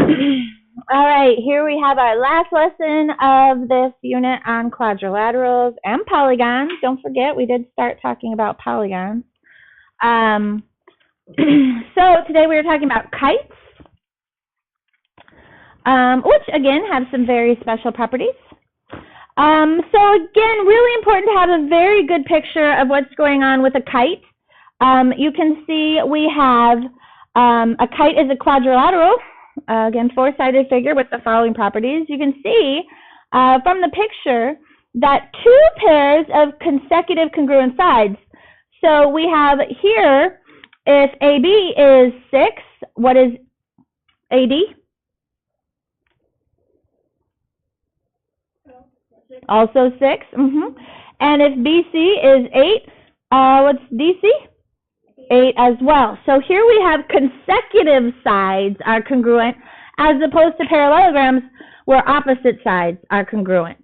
All right, here we have our last lesson of this unit on quadrilaterals and polygons. Don't forget, we did start talking about polygons. So today we were talking about kites, which again have some very special properties. So again, really important to have a very good picture of what's going on with a kite. You can see we have a kite is a quadrilateral, again, four-sided figure with the following properties. You can see from the picture that two pairs of consecutive congruent sides. So we have here, if AB is 6, what is AD? Also 6. And if BC is 8, what's DC? 8 as well. So here we have consecutive sides are congruent as opposed to parallelograms where opposite sides are congruent.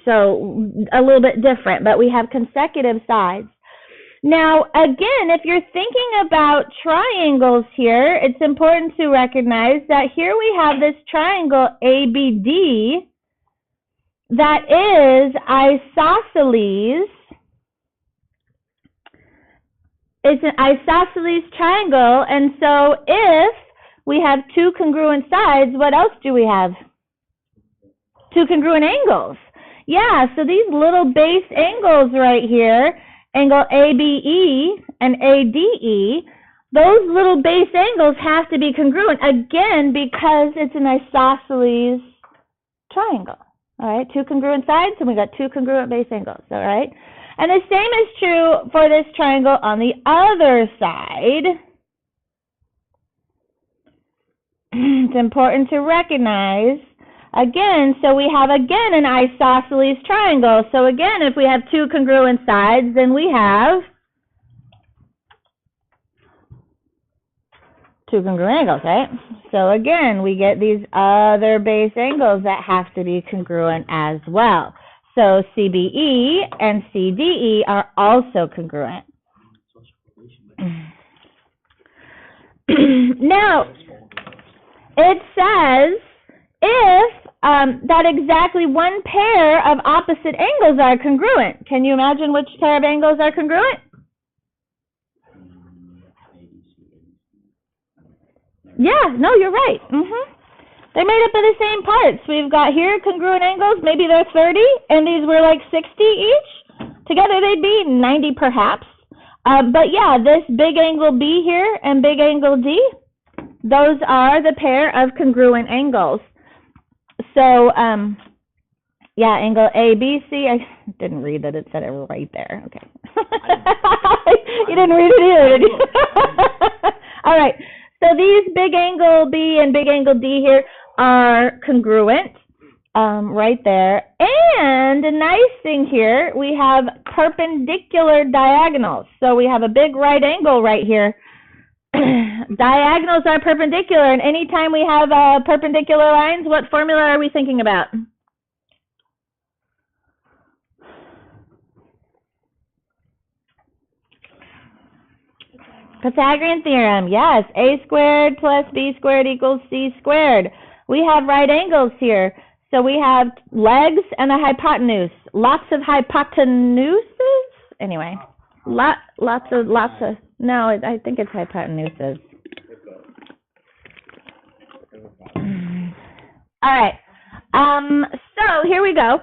So a little bit different, but we have consecutive sides. Now, again, if you're thinking about triangles here, it's important to recognize that here we have this triangle ABD that is isosceles. It's an isosceles triangle, and so if we have two congruent sides, what else do we have? Two congruent angles. Yeah, so these little base angles right here, angle ABE and ADE, those little base angles have to be congruent, again, because it's an isosceles triangle. All right, two congruent sides, and we got two congruent base angles, all right? And the same is true for this triangle on the other side. It's important to recognize, again, so we have, again, an isosceles triangle. So, again, if we have two congruent sides, then we have two congruent angles, right? So, again, we get these other base angles that have to be congruent as well. So CBE and CDE are also congruent. Now, it says if that exactly one pair of opposite angles are congruent. Can you imagine which pair of angles are congruent? Yeah, no, you're right. They're made up of the same parts. We've got here congruent angles, maybe they're 30, and these were like 60 each. Together they'd be 90 perhaps. But yeah, this big angle B here and big angle D, those are the pair of congruent angles. So, yeah, angle ABC, I didn't read that, it said it right there. Okay. You didn't read it either, did you? All right. So these big angle B and big angle D here are congruent right there. And a nice thing here, we have perpendicular diagonals. So we have a big right angle right here. Diagonals are perpendicular, and anytime we have perpendicular lines, what formula are we thinking about? Pythagorean theorem, yes. A squared plus B squared equals C squared. We have right angles here. So we have legs and a hypotenuse. Lots of hypotenuses? Anyway, lots of, no, I think it's hypotenuses. All right. So here we go.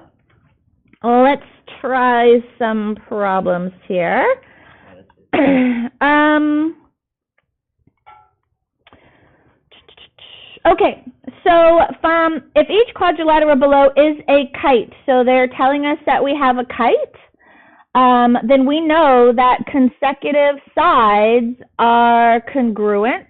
Let's try some problems here. Okay, so if each quadrilateral below is a kite, so they're telling us that we have a kite, then we know that consecutive sides are congruent.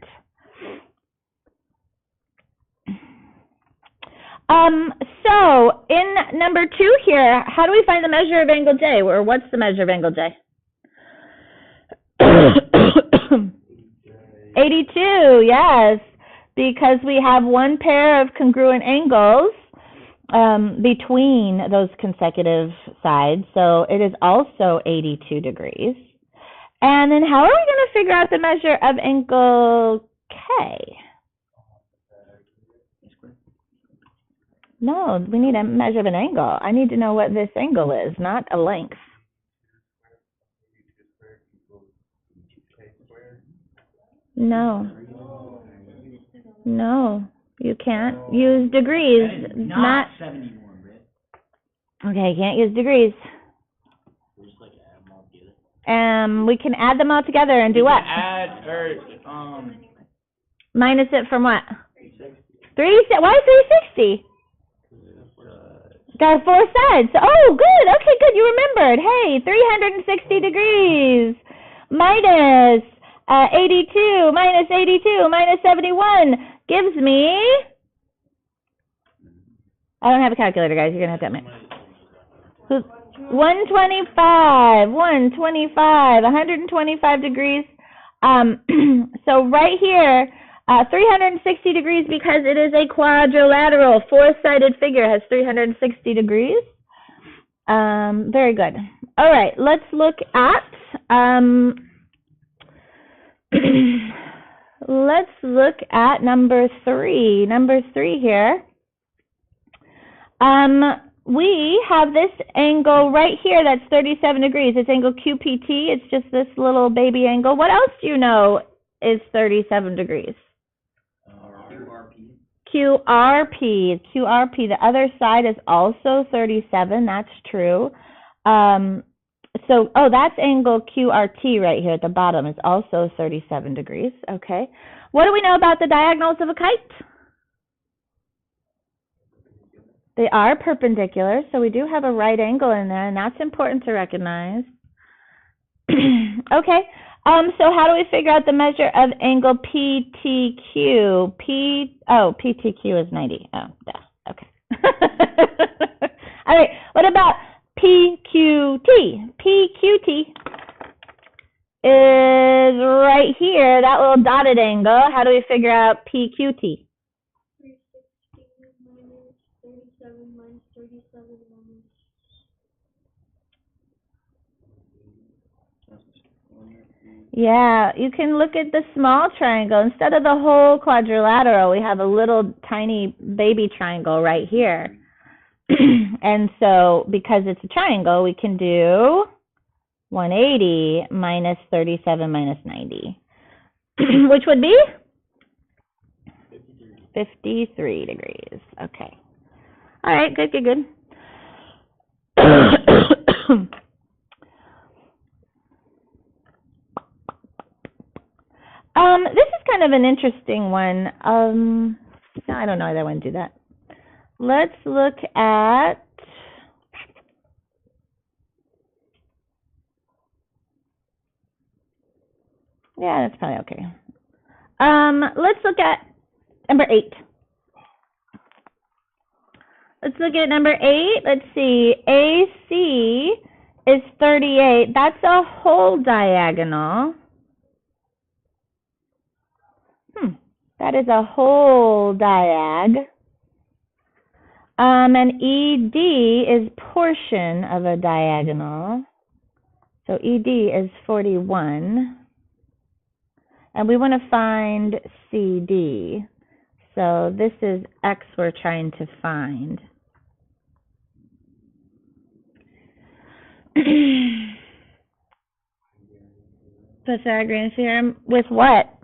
So in number 2 here, how do we find the measure of angle J, or what's the measure of angle J? 82, yes, because we have one pair of congruent angles between those consecutive sides, so it is also 82 degrees. And then how are we going to figure out the measure of angle K? No, we need a measure of an angle. I need to know what this angle is, not a length. No. No, you can't use degrees. That is not 71, Britt. Okay, can't use degrees. We'll just like add them all together. We can add them all together and do what? Add or Minus it from what? 360. Why 360? Got 4 sides. Oh, good. Okay, good. You remembered. Hey, 360 degrees minus 82 minus 82 minus 71 gives me. I don't have a calculator, guys. You're gonna have to help me. 125. 125 degrees. So right here, 360 degrees because it is a quadrilateral. 4-sided figure has 360 degrees. Very good. All right, let's look at let's look at number 3. Number 3 here. We have this angle right here that's 37 degrees. It's angle QPT. It's just this little baby angle. What else do you know is 37 degrees? QRP. QRP. The other side is also 37. That's true. That's angle QRT right here at the bottom. It's also 37 degrees. Okay. What do we know about the diagonals of a kite? They are perpendicular, so we do have a right angle in there, and that's important to recognize. Okay. So how do we figure out the measure of angle PTQ? PTQ is 90. Oh, yeah. Okay. All right. What about PQT? PQT is right here, that little dotted angle. How do we figure out PQT? 360 minus 37 minus 37 minus. Yeah, you can look at the small triangle. Instead of the whole quadrilateral, we have a little tiny baby triangle right here. And so, because it's a triangle, we can do 180 minus 37 minus 90, which would be 53 degrees. Okay. All right, good, good, good. This is kind of an interesting one. No, I don't know that I want to do that. Let's look at yeah, that's probably okay. Let's look at number 8. Let's look at number 8. Let's see. AC is 38. That's a whole diagonal. That is a whole diag. And ED is portion of a diagonal. So ED is 41. And we want to find CD. So this is X we're trying to find. Pythagorean theorem with what?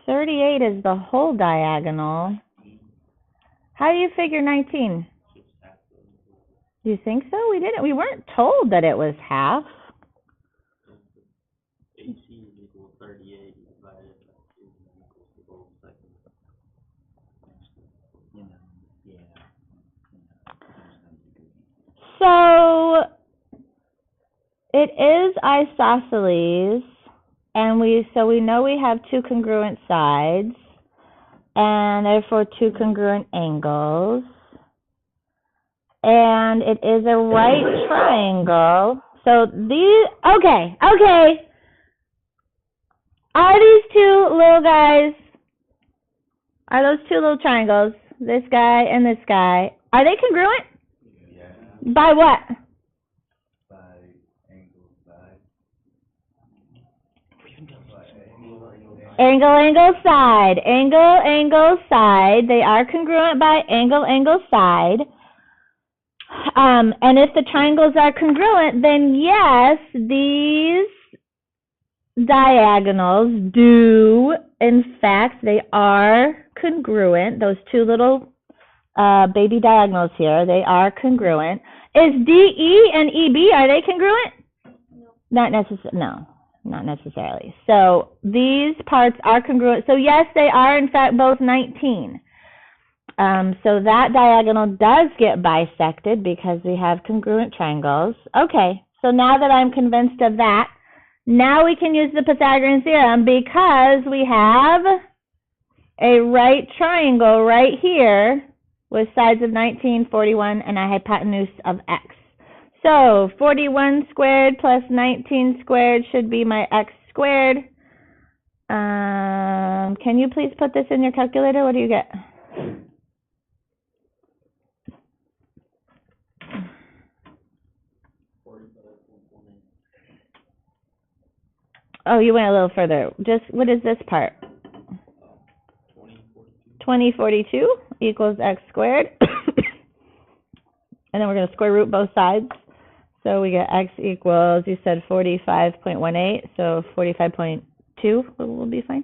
38 is the whole diagonal. How do you figure 19? Do you think so? We weren't told that it was half. AC is equal 38 divided by 2 equals the whole second. So it is isosceles. And so we know we have 2 congruent sides, and therefore 2 congruent angles. And it is a right triangle. So these, okay. Are these 2 little guys, are those 2 little triangles, this guy and this guy, are they congruent? Yeah. By what? Angle, angle, side. Angle, angle, side. They are congruent by angle, angle, side. And if the triangles are congruent, then yes, these diagonals do, in fact, they are congruent. Those two little baby diagonals here, they are congruent. Is DE and EB, are they congruent? No. Not necessarily. So these parts are congruent. So yes, they are in fact both 19. So that diagonal does get bisected because we have congruent triangles. Okay, so now that I'm convinced of that, now we can use the Pythagorean theorem because we have a right triangle right here with sides of 19, 41, and a hypotenuse of x. So 41 squared plus 19 squared should be my x squared. Can you please put this in your calculator? What do you get? Oh, you went a little further. Just, what is this part? 2042 equals x squared. And then we're going to square root both sides. So we get x equals, you said 45.18, so 45.2 will be fine?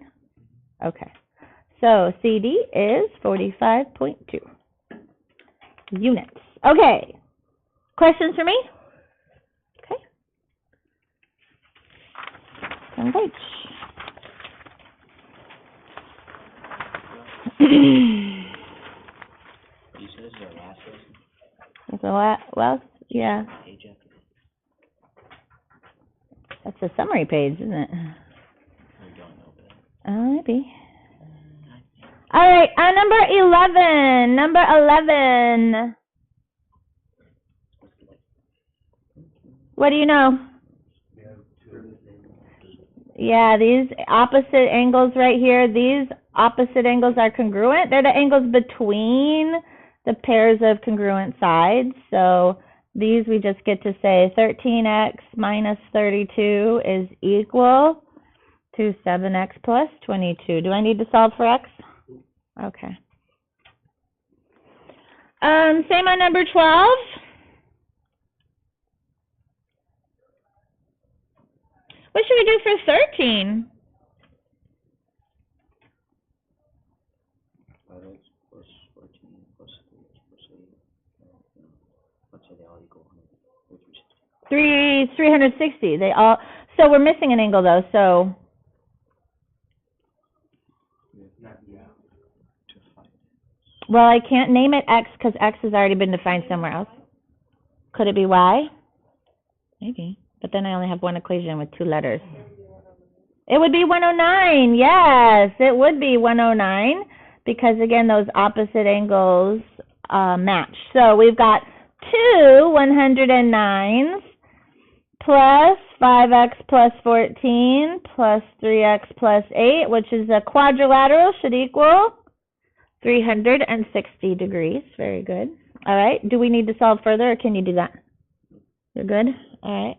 Okay. So CD is 45.2 units. Okay. Questions for me? Okay. Sounds great. You said this is our last lesson? That's a lot. Well, yeah. Page after page. That's a summary page, isn't it? I don't know that. Maybe. All right, number 11. Number 11. What do you know? Yeah, these opposite angles right here, these opposite angles are congruent. They're the angles between the pairs of congruent sides. So these we just get to say 13x minus 32 is equal to 7x plus 22. Do I need to solve for x? Okay. Same on number 12. What should we do for 13? 5x plus 14 plus 3x plus 8. Let's say they all equal 360. They all. So we're missing an angle though. So. Well, I can't name it x because x has already been defined somewhere else. Could it be y? Maybe. But then I only have one equation with two letters. It would be 109. Yes, it would be 109 because, again, those opposite angles match. So we've got two 109s plus 5x plus 14 plus 3x plus 8, which is a quadrilateral, should equal 360 degrees. Very good. All right. Do we need to solve further, or can you do that? You're good? All right.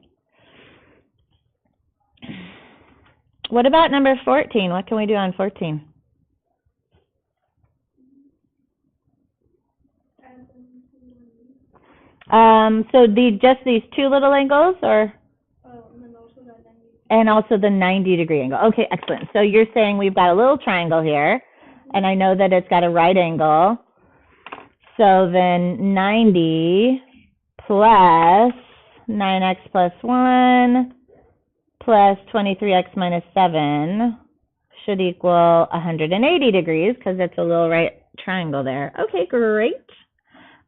What about number 14? What can we do on 14? So just these two little angles, or? And also the 90 degree angle. Okay, excellent. So you're saying we've got a little triangle here, and I know that it's got a right angle. So then 90 plus 9x plus 1 plus 23x minus 7 should equal 180 degrees because it's a little right triangle there. Okay, great.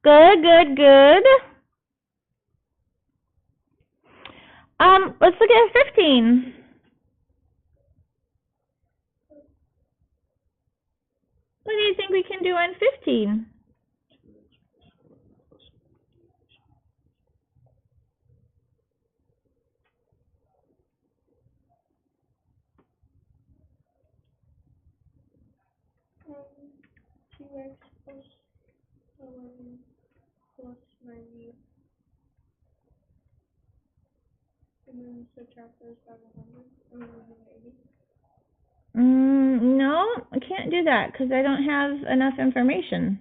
Good, good, good. Let's look at 15. What do you think we can do on 15? X plus 11 plus 90. And then subtract those by 100. And then 180. that because I don't have enough information.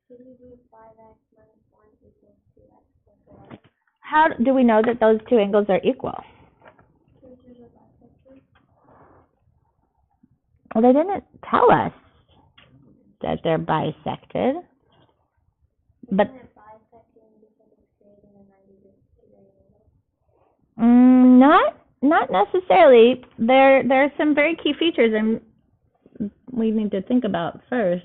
Can you do 5x minus 1 equals 2x plus 11? How do we know that those two angles are equal? Since there's a bisector. Well, they didn't tell us that they're bisected. But Isn't it bisecting because it's creating a 90 degree angle? not necessarily. There are some very key features and we need to think about first.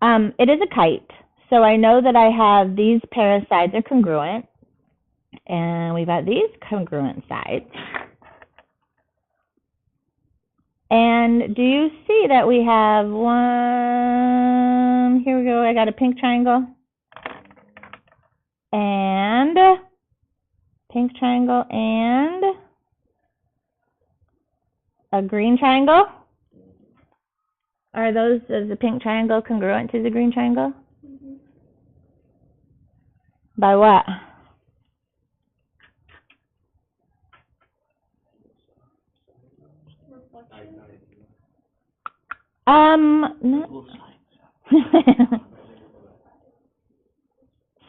It is a kite, so I know that I have these pair of sides are congruent, and we've got these congruent sides. And do you see that we have one, here we go, I got a pink triangle, and pink triangle, and a green triangle? Are those, is the pink triangle congruent to the green triangle? Mm-hmm. By what? Not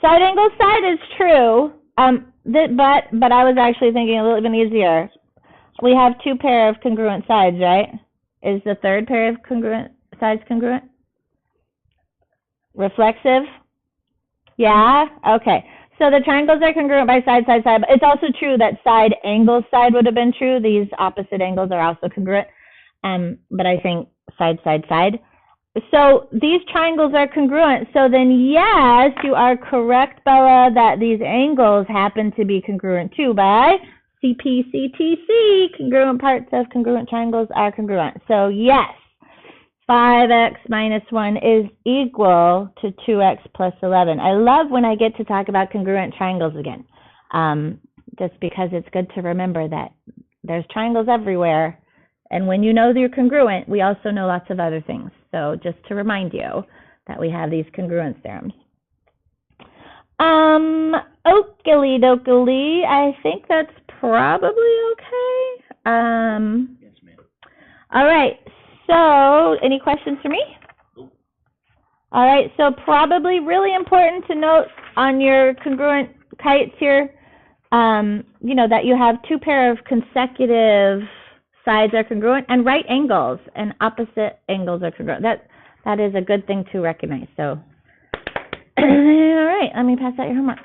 side angle side is true. But I was actually thinking a little bit easier. We have two pair of congruent sides, right? Is the third pair of congruent sides congruent? Reflexive? Yeah? Okay. So the triangles are congruent by side, side, side. But it's also true that side angles side would have been true. These opposite angles are also congruent. But I think side, side, side. So these triangles are congruent. So then, yes, you are correct, Bella, that these angles happen to be congruent too by CPCTC. Congruent parts of congruent triangles are congruent. So yes, 5x minus 1 is equal to 2x plus 11. I love when I get to talk about congruent triangles again, just because it's good to remember that there's triangles everywhere. And when you know they're congruent, we also know lots of other things. So just to remind you that we have these congruence theorems. Okily dokily, I think that's probably okay. Yes, ma'am. All right, so any questions for me? Nope. All right, so probably really important to note on your congruent kites here, you know, that you have two pair of consecutive sides are congruent and right angles and opposite angles are congruent. That is a good thing to recognize. So, all right, let me pass out your homework.